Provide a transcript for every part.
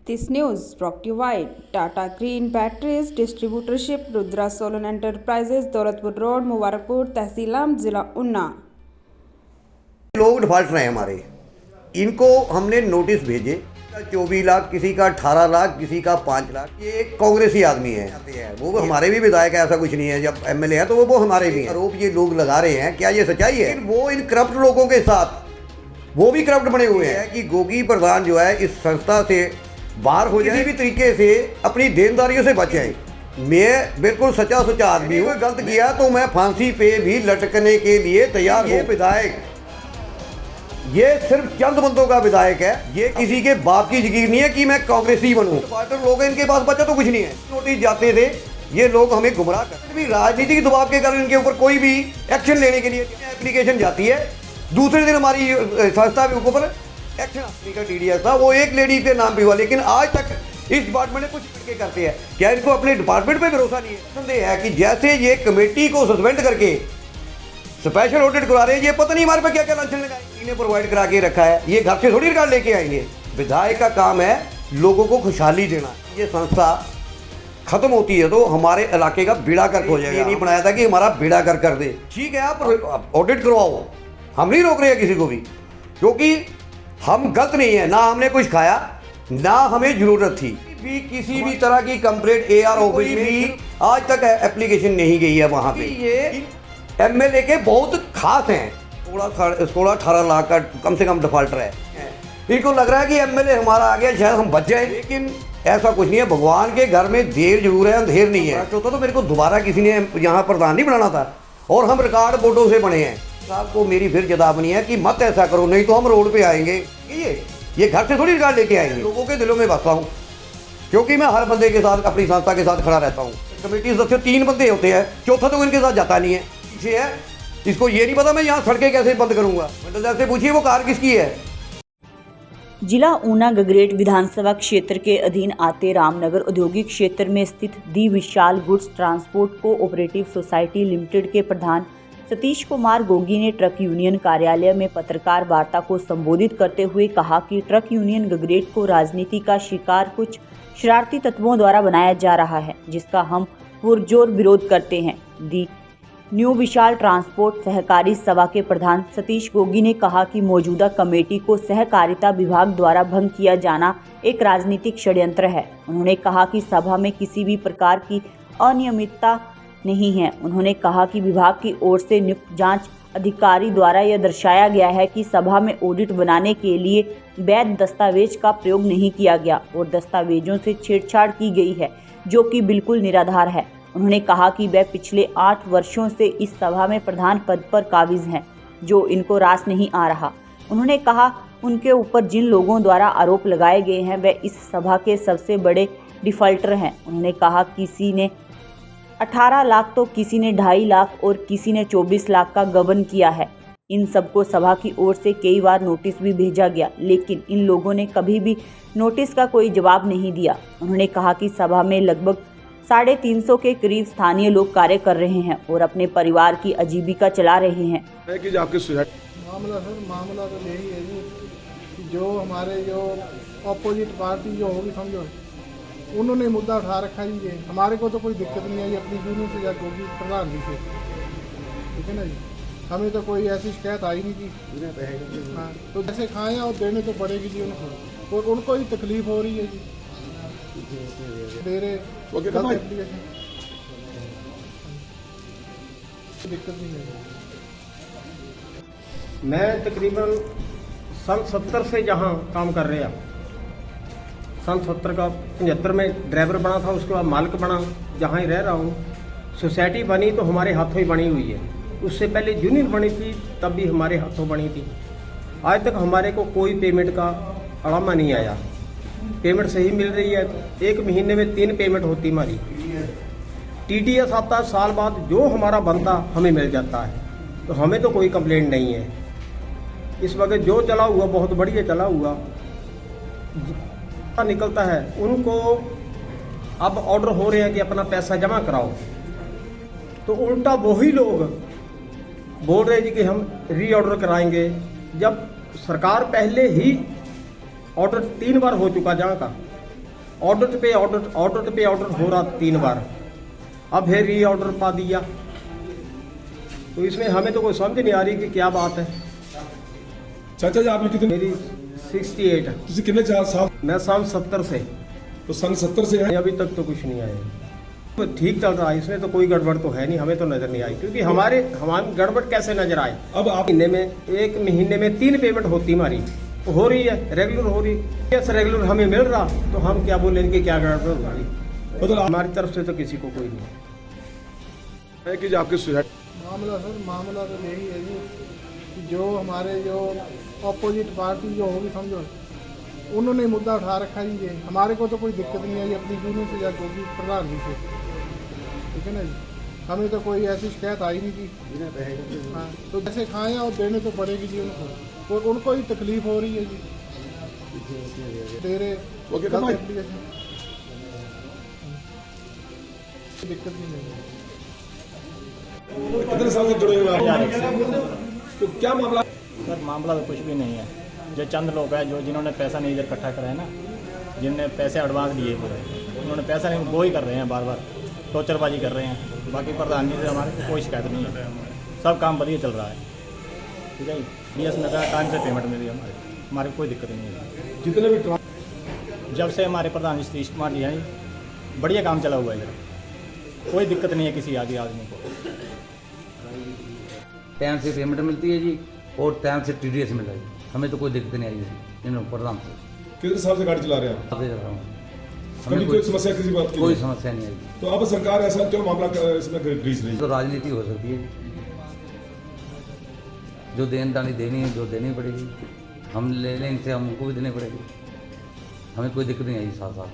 This news brought to you by Tata Green Batteries Distributorship, Rudra Solar Enterprises, Daulatpur road, Mubarakpur, तहसील आम, जिला ऊना। लोग default रहे हमारे, इनको हमने नोटिस भेजे। 24 लाख, किसी का 18 लाख, किसी का 5 लाख। ये कांग्रेसी आदमी है, वो हमारे भी विधायक है, ऐसा कुछ नहीं है। जब एमएलए है तो वो हमारे भी हैं। आरोप ये लोग लगा रहे हैं, क्या ये सच्चाई है? वो इन करप्ट लोगों के साथ वो भी करप्ट बने हुए हैं कि गोगी प्रधान जो है इस संस्था से बाहर हो जाए, किसी भी तरीके से अपनी देनदारियों से बच जाए। मैं बिल्कुल सच्चा आदमी हूँ। गलत किया तो मैं फांसी पे भी लटकने के लिए तैयार हूँ। विधायक ये सिर्फ चंद बंदों का विधायक है, ये किसी के बाप की जगीर नहीं है कि मैं कांग्रेसी बनूं। पार्टी लोग हैं, इनके पास बचा तो कुछ नहीं है। नोटिस जाते थे, ये लोग हमें गुमराह करते भी। राजनीतिक दबाव के कारण इनके ऊपर कोई भी एक्शन लेने के लिए एप्लीकेशन जाती है, दूसरे दिन हमारी संस्था के ऊपर एक्शन का TDS था, वो एक लेडी के नाम पे हुआ। लेकिन आज तक इस डिपार्टमेंट ने कुछ करके करते हैं। क्या इनको अपने डिपार्टमेंट पे भरोसा नहीं है? संदेह है कि जैसे ये कमेटी को सस्पेंड करके स्पेशल ऑडिट करा रहे हैं, ये पता नहीं हमारे पे क्या क्या लांछन लगाए। इन्हें प्रोवाइड करा के रखा है, ये घर से थोड़ी रिकॉर्ड लेके आएंगे। विधायक का काम है लोगों को खुशहाली देना। ये संस्था खत्म होती है तो हमारे इलाके का बेड़ा गर्क हो जाएगा। ये नहीं बनाया था कि हमारा बेड़ा गर्क कर दे। ठीक है, आप ऑडिट करवाओ, हम नहीं रोक रहे हैं किसी को भी, क्योंकि हम गलत नहीं है। ना हमने कुछ खाया, ना हमें जरूरत थी। भी किसी भी तरह की कंप्लेंट AR ऑफिस में भी आज तक एप्लीकेशन नहीं गई है वहाँ पे। ये MLA के बहुत खास हैं। 16-18 लाख का कम से कम डिफॉल्टर है। इनको लग रहा है कि MLA हमारा आ गया, शायद हम बच जाए, लेकिन ऐसा कुछ नहीं है। भगवान के घर में देर जरूर है, अंधेर नहीं है। तो मेरे को दोबारा किसी ने यहाँ प्रधान नहीं बनाना था, और हम रिकॉर्ड बोर्डों से बने हैं। साहब को मेरी फिर चेतावनी है कि मत ऐसा करो, नहीं तो हम रोड पे आएंगे। ये घर से थोड़ी रिकॉर्ड लेके आएंगे। लोगों के दिलों में बसता हूँ, क्योंकि मैं हर बंदे के साथ अपनी संस्था के साथ खड़ा रहता हूँ। कमेटी सदस्य 3 बंदे होते हैं, चौथा तो इनके साथ जाता नहीं है। पीछे है, इसको ये नहीं पता मैं यहाँ सड़कें कैसे बंद करूँगा। मंडल से पूछिए वो कार किसकी है। जिला ऊना गगरेट विधानसभा क्षेत्र के अधीन आते रामनगर औद्योगिक क्षेत्र में स्थित the Vishal goods transport cooperative society limited के प्रधान सतीश कुमार गोगी ने ट्रक यूनियन कार्यालय में पत्रकार वार्ता को संबोधित करते हुए कहा कि ट्रक यूनियन गगरेट को राजनीति का शिकार कुछ शरारती तत्वों द्वारा बनाया जा रहा है, जिसका हम पुरजोर विरोध करते हैं। दी न्यू विशाल ट्रांसपोर्ट सहकारी सभा के प्रधान सतीश गोगी ने कहा कि मौजूदा कमेटी को सहकारिता विभाग द्वारा भंग किया जाना एक राजनीतिक षड्यंत्र है। उन्होंने कहा कि सभा में किसी भी प्रकार की अनियमितता नहीं है। उन्होंने कहा कि विभाग की ओर से नियुक्त जांच अधिकारी द्वारा यह दर्शाया गया है कि सभा में ऑडिट बनाने के लिए वैध दस्तावेज का प्रयोग नहीं किया गया और दस्तावेजों से छेड़छाड़ की गई है, जो कि बिल्कुल निराधार है। उन्होंने कहा कि वह पिछले 8 वर्षों से इस सभा में प्रधान पद पर काबिज हैं, जो इनको रास नहीं आ रहा। उन्होंने कहा उनके ऊपर जिन लोगों द्वारा आरोप लगाए गए हैं वे इस सभा के सबसे बड़े डिफॉल्टर हैं। उन्होंने कहा किसी ने 18 लाख तो किसी ने 2.5 लाख और किसी ने 24 लाख का गबन किया है। इन सबको सभा की ओर से कई बार नोटिस भी भेजा गया, लेकिन इन लोगों ने कभी भी नोटिस का कोई जवाब नहीं दिया। उन्होंने कहा कि सभा में लगभग 350 के करीब स्थानीय लोग कार्य कर रहे हैं और अपने परिवार की आजीविका चला रहे हैं। मामला तो यही है जी कि जो हमारे जो अपोजिट पार्टी जो होगी, समझो उन्होंने मुद्दा उठा रखा है जी। हमारे को तो कोई दिक्कत नहीं आई अपनी यूनियन से या गोगी प्रधान जी से, ठीक है ना जी। हमें तो कोई ऐसी शिकायत आई नहीं थी। हाँ, तो जैसे खाएं और देने तो पड़ेगी जी उनको, और उनको ही तकलीफ हो रही है जी। दे रहे एप्लीकेशन, दिक्कत नहीं है। मैं तकरीबन सन 70 से जहाँ काम कर रहा, सन 70 का 75 में ड्राइवर बना था, उसके बाद मालिक बना, जहाँ ही रह रहा हूँ। सोसाइटी बनी तो हमारे हाथों ही बनी हुई है। उससे पहले यूनियन बनी थी, तब भी हमारे हाथों बनी थी। आज तक हमारे को कोई पेमेंट का अड़ामा नहीं आया। पेमेंट सही मिल रही है, 1 महीने में 3 पेमेंट होती हमारी। TDS आता है साल बाद, जो हमारा बनता हमें मिल जाता है, तो हमें तो कोई कंप्लेंट नहीं है। इस वक्त जो चला हुआ बहुत बढ़िया चला हुआ निकलता है। उनको अब ऑर्डर हो रहे हैं कि अपना पैसा जमा कराओ, तो उल्टा वही लोग बोल रहे जी कि हम री ऑर्डर कराएंगे, जब सरकार पहले ही ऑर्डर 3 बार हो चुका जहाँ का, ऑर्डर पे ऑर्डर हो रहा 3 बार, अब है री ऑर्डर पा दिया। तो इसमें हमें तो कोई समझ नहीं आ रही कि क्या बात है। चाचा जी आपने कितने मेरी 68 है। ਤੁਸੀਂ ਕਿੰਨੇ ਸਾਲ मैं साल 70 से, तो सन 70 से है। अभी तक तो कुछ नहीं आया। तो ठीक चल रहा है, इसमें तो कोई गड़बड़ तो है नहीं, हमें तो नजर नहीं आई। क्योंकि हमारे गड़बड़ कैसे नजर आए? अब आप एक महीने में 3 पेमेंट होती हमारी, हो रही है, रेगुलर हो रही है, रेगुलर हमें मिल रहा, तो हम क्या बोले इनकी क्या गड़बड़ हो रही? मतलब हमारी तरफ से तो किसी को कोई नहीं। है कि जो आपके सुसाइड मामला तो यही है जी कि जो हमारे जो अपोजिट पार्टी जो होगी समझो, उन्होंने मुद्दा उठा रखा जी। ये हमारे को तो कोई दिक्कत नहीं आई अपनी यूनियन से या कोई प्रधान जी से, ठीक है ना जी। हमें तो कोई ऐसी शिकायत आई नहीं की। हाँ, तो जैसे खाएं और देने तो पड़ेगी जी उनको, और उनको ही तकलीफ हो रही है जी। दे रहे गलत एप्लीकेशन, दिक्कत नहीं है। कितने साल से जुड़े हुए हैं? तो क्या मामला? सर मामला तो कुछ भी नहीं है। जो चंद लोग हैं जो जिन्होंने पैसा नहीं इधर इकट्ठा करा है ना, जिनने पैसे एडवांस लिए पूरे, उन्होंने पैसा नहीं, वो ही कर रहे हैं, बार बार टोचरबाजी कर रहे हैं। बाकी प्रधान जी से हमारे को कोई शिकायत नहीं है, सब काम बढ़िया चल रहा है, ठीक है जी। BS ने कहा टाइम से पेमेंट मिली, हमारे को कोई दिक्कत नहीं है। जितने भी जब से हमारे प्रधान जी सतीश कुमार जी हैं, बढ़िया काम चला हुआ है इधर, कोई दिक्कत नहीं है किसी आदमी को। टाइम से पेमेंट मिलती है जी, और टाइम से TDS मिल रहा है। हमें तो कोई दिक्कत नहीं आई है इन प्रधान से। कितने साल से गाड़ी चला रहे हैं आप? आगे चल रहा हूँ, कभी कोई समस्या किसी बात की? कोई समस्या नहीं आई। तो अब सरकार ऐसा क्यों मामला इसमें ग्रीस रही? तो राजनीति हो सकती है, जो देनदानी देनी है जो देनी पड़ेगी, हम ले लें इनसे, हमको भी देनी पड़ेगी। हमें कोई दिक्कत नहीं आई साथ साथ।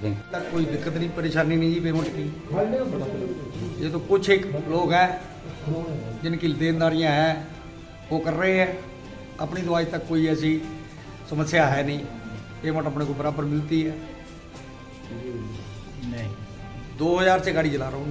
Thank you. तक कोई दिक्कत नहीं, परेशानी नहीं जी पेमेंट की। ये तो कुछ एक लोग हैं जिनकी देनदारियां हैं, वो कर रहे हैं। अपनी तो आज तक कोई ऐसी समस्या है नहीं, पेमेंट अपने को बराबर मिलती है। नहीं 2000 से गाड़ी चला रहा हूँ,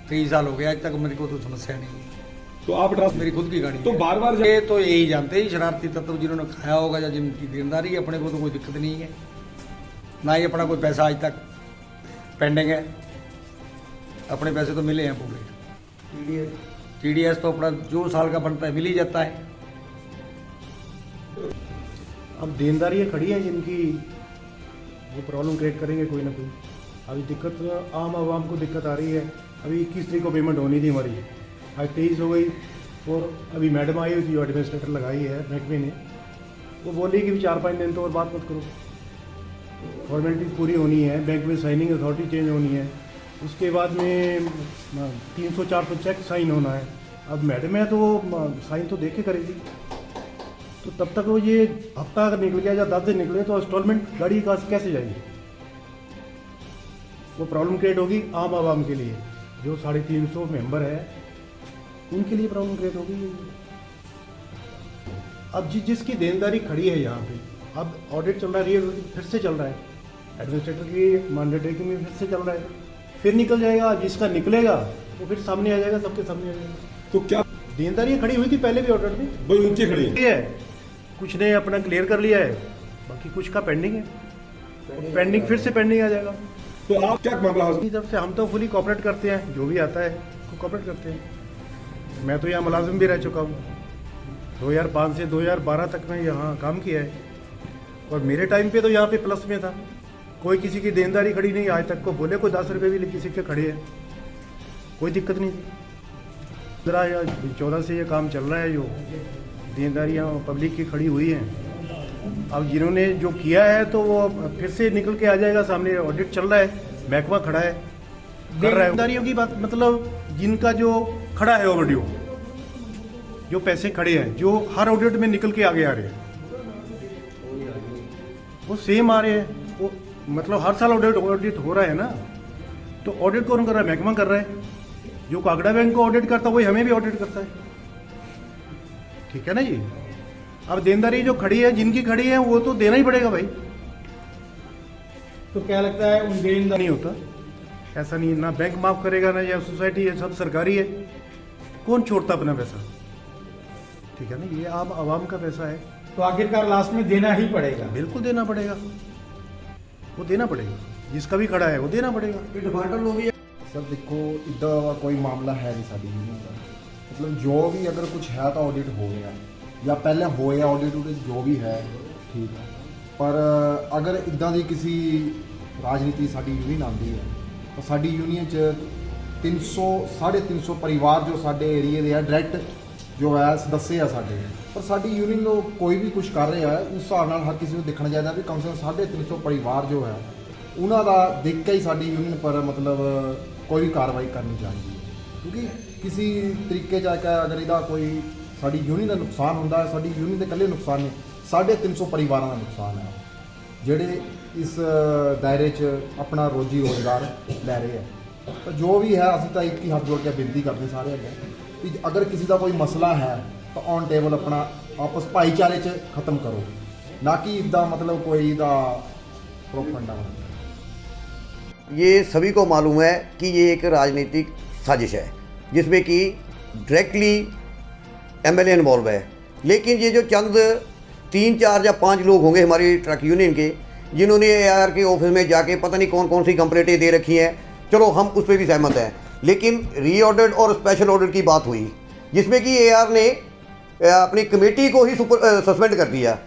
23 साल हो गया, आज तक मेरे को तो समस्या नहीं। तो आप मेरी खुद की गाड़ी तो है। बार बार ये तो यही जानते ही शरारती तत्व जिन्होंने खाया होगा या जिनकी देनदारी है, अपने को तो कोई दिक्कत नहीं है, ना ही अपना कोई पैसा आज तक पेंडिंग है। अपने पैसे तो मिले हैं पूरे। TDS तो अपना जो साल का बनता है मिल ही जाता है। अब देनदारियाँ खड़ी हैं जिनकी, वो प्रॉब्लम क्रिएट करेंगे कोई ना कोई। अभी दिक्कत आम आवाम को दिक्कत आ रही है। अभी 21 तारीख को पेमेंट होनी थी हमारी, आज 23 हो गई। और अभी मैडम आई हुई थी जो एडमिनिस्ट्रेटर लगाई है महकमे ने, वो बोली कि 4-5 दिन तो और बात मत करो, फॉर्मेलिटीज पूरी होनी है, बैंक में साइनिंग अथॉरिटी चेंज होनी है, उसके बाद में 300-400 चेक साइन होना है। अब मैडम है तो वो साइन तो देख के करेगी, तो तब तक वो ये हफ्ता अगर निकल गया या 10 दिन निकले तो इंस्टॉलमेंट गाड़ी का कैसे जाएगी? वो प्रॉब्लम क्रिएट होगी आम आवाम के लिए, जो 350 मेंबर है उनके लिए प्रॉब्लम क्रिएट होगी। अब जिसकी देनदारी खड़ी है यहाँ पे, अब ऑडिट चल रहा है, फिर से चल रहा है, एडमिनिस्ट्रेटर की अंडरटेकिंग में फिर से चल रहा है, फिर निकल जाएगा। जिसका निकलेगा वो फिर सामने आ जाएगा, सबके सामने आ जाएगा। तो क्या देनदारियाँ खड़ी हुई थी पहले भी ऑर्डर में, भाई उनकी खड़ी है? कुछ ने अपना क्लियर कर लिया है, बाकी कुछ का पेंडिंग है, पेंडिंग फिर से पेंडिंग आ जाएगा। तो आप क्या मामला हो? अपनी तरफ से हम तो फुली कॉपरेट करते हैं, जो भी आता है उसको कॉपरेट करते हैं। मैं तो यहाँ मुलाजिम भी रह चुका हूँ, 2005 से 2012 तक मैं यहाँ काम किया है, और मेरे टाइम पे तो यहाँ पे प्लस में था, कोई किसी की देनदारी खड़ी नहीं आज तक को बोले कोई 10 रुपये भी किसी के खड़े हैं, कोई दिक्कत नहीं थी। 15 या 14 से ये काम चल रहा है, जो देनदारियाँ पब्लिक की खड़ी हुई हैं। अब जिन्होंने जो किया है तो वो फिर से निकल के आ जाएगा सामने, ऑडिट चल रहा है, महकमा खड़ा है कर रहा है। देनदारियों की बात मतलब जिनका जो खड़ा है ओवरड्यू, जो पैसे खड़े हैं, जो हर ऑडिट में निकल के आगे आ रहे हैं, वो सेम आ रहे हैं। वो मतलब हर साल ऑडिट हो रहा है ना, तो ऑडिट कौन कर रहा है? महकमा कर रहा है। जो कागड़ा बैंक को ऑडिट करता है वही हमें भी ऑडिट करता है, ठीक है ना जी। अब देनदारी जो खड़ी है, जिनकी खड़ी है, वो तो देना ही पड़ेगा भाई। तो क्या लगता है उन देनदार नहीं होता ऐसा, नहीं, ना बैंक माफ करेगा ना या सोसाइटी है, सब सरकारी है, कौन छोड़ता अपना पैसा, ठीक है ना। ये आवाम का पैसा है, तो आखिरकार लास्ट में देना ही पड़ेगा। बिल्कुल देना पड़ेगा। वो देना पड़ेगा, जिसका भी खड़ा है वो देना पड़ेगा। डिफाल्टर लोग ही सर देखो इदा कोई मामला है नहीं साडी यूनियन का, मतलब जो भी अगर कुछ है तो ऑडिट हो गया या पहले होया ऑडिट जो भी है ठीक है, पर अगर इदा की किसी राजनीति साडी यूनियन आती है तो साडी यूनियन च 300-350 परिवार जो साडे एरिए दे है डायरैक्ट जो है सदस्य है साडे, पर साडी यूनियन लोग कोई भी कुछ कर रहे हैं उस हिसाब नाल हर किसी को देखना चाहिए भी कम से कम 350 परिवार जो है उन्हों का देख के ही साडी यूनियन पर मतलब कोई भी कार्रवाई करनी चाहिए, क्योंकि किसी तरीके अगर इहदा कोई साडी यूनियन का नुकसान होंदा है, साडी यूनियन के कल्ले नुकसान नहीं 350 परिवारों का नुकसान है जिहड़े इस दायरे च अपना रोजी रोज़गार लै रहे हैं। तो जो भी है असीं तां एक ही हाथ जोड़ के बेनती करते सारे अगे कि अगर किसी का कोई मसला है तो ऑन टेबल अपना आपस भाईचारे च खत्म करो, ना कि इदा मतलब कोई इदा प्रोपगंडा बना। ये सभी को मालूम है कि ये एक राजनीतिक साजिश है जिसमें कि डायरेक्टली एमएलए इन्वॉल्व है, लेकिन ये जो चंद 3, 4 या 5 लोग होंगे हमारी ट्रक यूनियन के जिन्होंने एआर के ऑफिस में जाके पता नहीं कौन कौन सी कंप्लेंटें दे रखी हैं, चलो हम उस पर भी सहमत हैं, लेकिन रीऑर्डर्ड और स्पेशल ऑर्डर की बात हुई जिसमें कि एआर ने अपनी कमेटी को ही सस्पेंड कर दिया।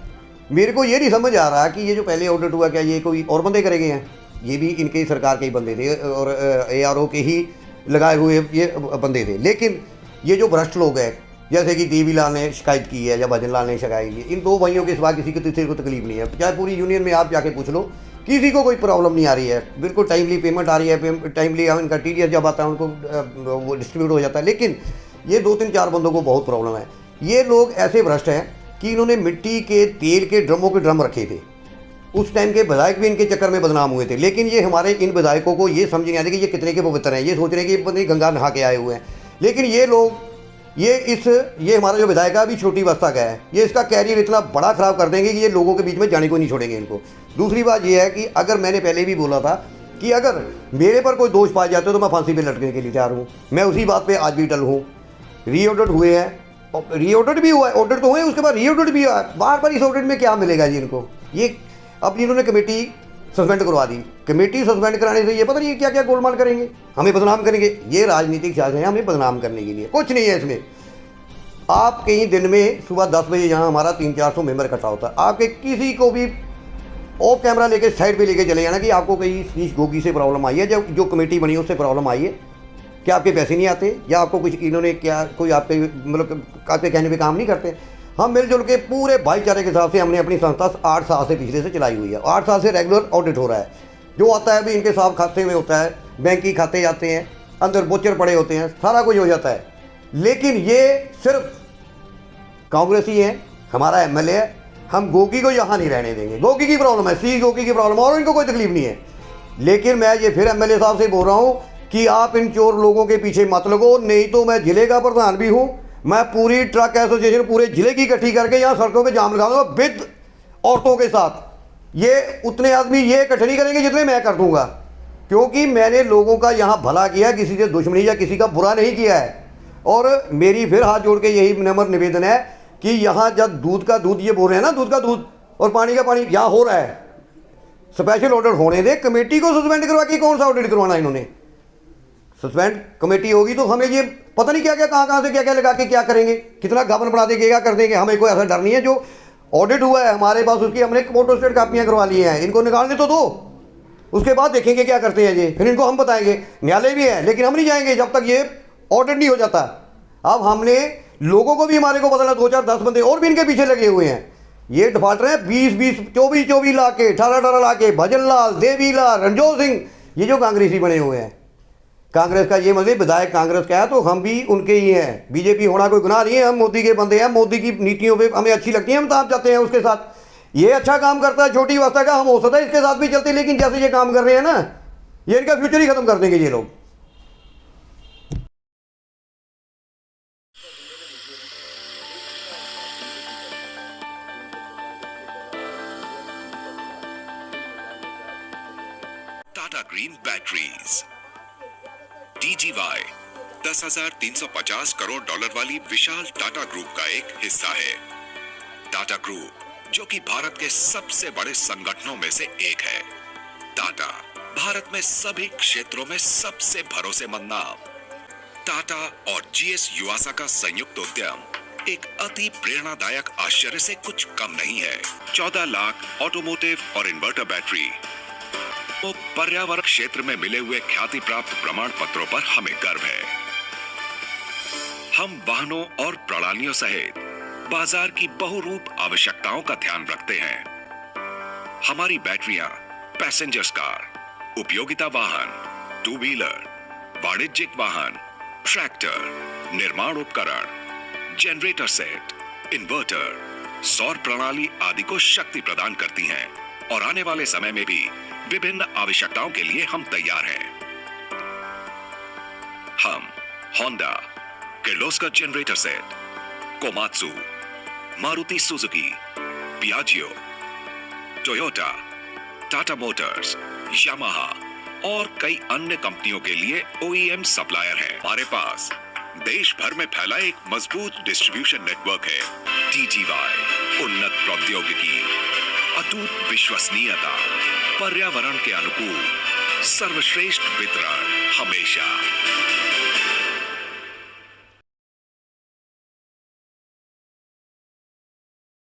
मेरे को ये नहीं समझ आ रहा कि ये जो पहले ऑर्डर हुआ क्या ये कोई और बंदे करेंगे हैं, ये भी इनके सरकार के ही बंदे थे और एआरओ के ही लगाए हुए ये बंदे थे, लेकिन ये जो भ्रष्ट लोग हैं जैसे कि देवी लाल ने शिकायत की है या भजन लाल ने शिकायत की, इन 2 भाइयों के सिवा किसी को तीसरे को तकलीफ नहीं है, चाहे पूरी यूनियन में आप जाके पूछ लो किसी को कोई प्रॉब्लम नहीं आ रही है, बिल्कुल टाइमली पेमेंट आ रही है, टाइमली इनका टीडीएस जब आता है उनको वो डिस्ट्रीब्यूट हो जाता है, लेकिन ये 2, 3, 4 बंदों को बहुत प्रॉब्लम है। ये लोग ऐसे भ्रष्ट हैं कि इन्होंने मिट्टी के तेल के ड्रमों के ड्रम रखे थे, उस टाइम के विधायक भी इनके चक्कर में बदनाम हुए थे, लेकिन ये हमारे इन विधायकों को ये समझ नहीं आती कि ये कितने के पवित्र हैं, ये सोच रहे हैं कि पता नहीं गंगा नहा के आए हुए हैं, लेकिन ये लोग ये हमारा जो विधायक है अभी छोटी अवस्था का है, ये इसका कैरियर इतना बड़ा ख़राब कर देंगे कि ये लोगों के बीच में जाने को नहीं छोड़ेंगे इनको। दूसरी बात ये है कि अगर मैंने पहले भी बोला था कि अगर मेरे पर कोई दोष पाए जाते हो तो मैं फांसी पे लटकने के लिए तैयार हूँ, मैं उसी बात पे आज भी टल हूँ। रीऑर्डर हुए हैं, रीऑर्डर भी हुआ है, ऑर्डर तो हुए उसके बाद रीऑर्डर भी हुआ है, बार बार इस ऑर्डर में क्या मिलेगा जी इनको। ये अब इन्होंने कमेटी सस्पेंड करवा दी, कमेटी सस्पेंड कराने से ये पता नहीं क्या क्या गोलमाल करेंगे, हमें बदनाम करेंगे, ये राजनीतिक साजिश है हमें बदनाम करने के लिए, कुछ नहीं है इसमें। आप कहीं दिन में सुबह 10 बजे यहाँ हमारा 300-400 मेंबर इकट्ठा होता है, आपके किसी को भी ऑफ कैमरा लेके साइड पे लेके चले जाना कि आपको कहीं सतीश गोगी से प्रॉब्लम आई है, जो कमेटी बनी है उससे प्रॉब्लम आई है, क्या आपके पैसे नहीं आते या आपको कुछ इन्होंने क्या कोई आपके मतलब आपके कहने पे काम नहीं करते। हम मिलजुल के पूरे भाईचारे के हिसाब से हमने अपनी संस्था 8 साल से पिछले से चलाई हुई है, 8 साल से रेगुलर ऑडिट हो रहा है, जो आता है भी इनके साफ खाते में होता है, बैंक की खाते जाते हैं, अंदर बोचर पड़े होते हैं, सारा कुछ हो जाता है, लेकिन ये सिर्फ कांग्रेसी है, हमारा एमएलए है, हम गोगी को यहाँ नहीं रहने देंगे। गोगी की प्रॉब्लम है, सी गोगी की प्रॉब्लम और इनको कोई तकलीफ नहीं है, लेकिन मैं ये फिर एमएलए साहब से बोल रहा हूँ कि आप इन चोर लोगों के पीछे मत लगो, नहीं तो मैं जिले का प्रधान भी हूँ, मैं पूरी ट्रक एसोसिएशन पूरे जिले की इकट्ठी करके यहाँ सड़कों पे जाम लगा दूंगा विद औरतों के साथ। ये उतने आदमी ये इकट्ठे नहीं करेंगे जितने मैं कर दूंगा, क्योंकि मैंने लोगों का यहाँ भला किया, किसी से दुश्मनी या किसी का बुरा नहीं किया है। और मेरी फिर हाथ जोड़ के यही नम्र निवेदन है कि यहाँ जब दूध का दूध ये बोल रहे हैं ना, दूध का दूध और पानी का पानी यहाँ हो रहा है, स्पेशल ऑर्डर होने दे, कमेटी को सस्पेंड करवा के कौन सा ऑडिट करवाना इन्होंने। सस्पेंड कमेटी होगी तो हमें ये पता नहीं क्या क्या कहाँ से क्या क्या लगा के क्या करेंगे, कितना घावन बना देंगे, क्या कर देंगे, हमें कोई ऐसा डर नहीं है। जो ऑडिट हुआ है हमारे पास उसकी हमने फोटोस्टेट कापियाँ करवा ली हैं, इनको निकालने तो दो, उसके बाद देखेंगे क्या करते हैं ये, फिर इनको हम बताएंगे। न्यायालय भी है लेकिन हम नहीं जाएंगे जब तक ये ऑडिट नहीं हो जाता। अब हमने लोगों को भी हमारे को बदला, 2, 4, 10 बंदे और भी इनके पीछे लगे हुए हैं। ये डिफाल्टर हैं 20, 24 लाख के, 18 लाख के, भजन लाल, देवी लाल, रणजोत सिंह, ये जो कांग्रेसी बने हुए हैं। कांग्रेस का ये मतलब विधायक कांग्रेस का है तो हम भी उनके ही हैं, बीजेपी होना कोई गुनाह नहीं है, हम मोदी के बंदे हैं, मोदी की नीतियों पे हमें अच्छी लगती है, हम साथ जाते हैं उसके साथ। ये अच्छा काम करता है, छोटी अवस्था का, हम हो सकता है इसके साथ भी चलते, लेकिन जैसे ये काम कर रहे हैं ना, ये इनका फ्यूचर ही खत्म कर देंगे ये लोग। Tata green batteries DGY 10,350 crore dollar वाली विशाल टाटा ग्रुप का एक हिस्सा है। टाटा ग्रुप जो कि भारत के सबसे बड़े संगठनों में से एक है, टाटा, भारत में सभी क्षेत्रों में सबसे भरोसेमंद नाम। टाटा और जीएस युआसा का संयुक्त उद्यम एक अति प्रेरणादायक आश्चर्य से कुछ कम नहीं है। 14 लाख ऑटोमोटिव और इन्वर्टर बैटरी, तो पर्यावरण क्षेत्र में मिले हुए ख्याति प्राप्त प्रमाण पत्रों पर हमें गर्व है। हम वाहनों और प्रणालियों सहित बाजार की बहुरूप आवश्यकताओं का ध्यान रखते हैं। हमारी बैटरियां पैसेंजर्स कार, उपयोगिता वाहन, टू व्हीलर, वाणिज्यिक वाहन, ट्रैक्टर, निर्माण उपकरण, जनरेटर सेट, इन्वर्टर, सौर प्रणाली आदि को शक्ति प्रदान करती हैं और आने वाले समय में भी विभिन्न आवश्यकताओं के लिए हम तैयार हैं। हम Honda, Kirloskar generator set, Komatsu, Maruti Suzuki, Piaggio, Toyota, Tata Motors, Yamaha और कई अन्य कंपनियों के लिए OEM सप्लायर है। हमारे पास देश भर में फैला एक मजबूत डिस्ट्रीब्यूशन नेटवर्क है। DGY, उन्नत प्रौद्योगिकी, अटूट विश्वसनीयता, पर्यावरण के अनुकूल, सर्वश्रेष्ठ वितरण हमेशा।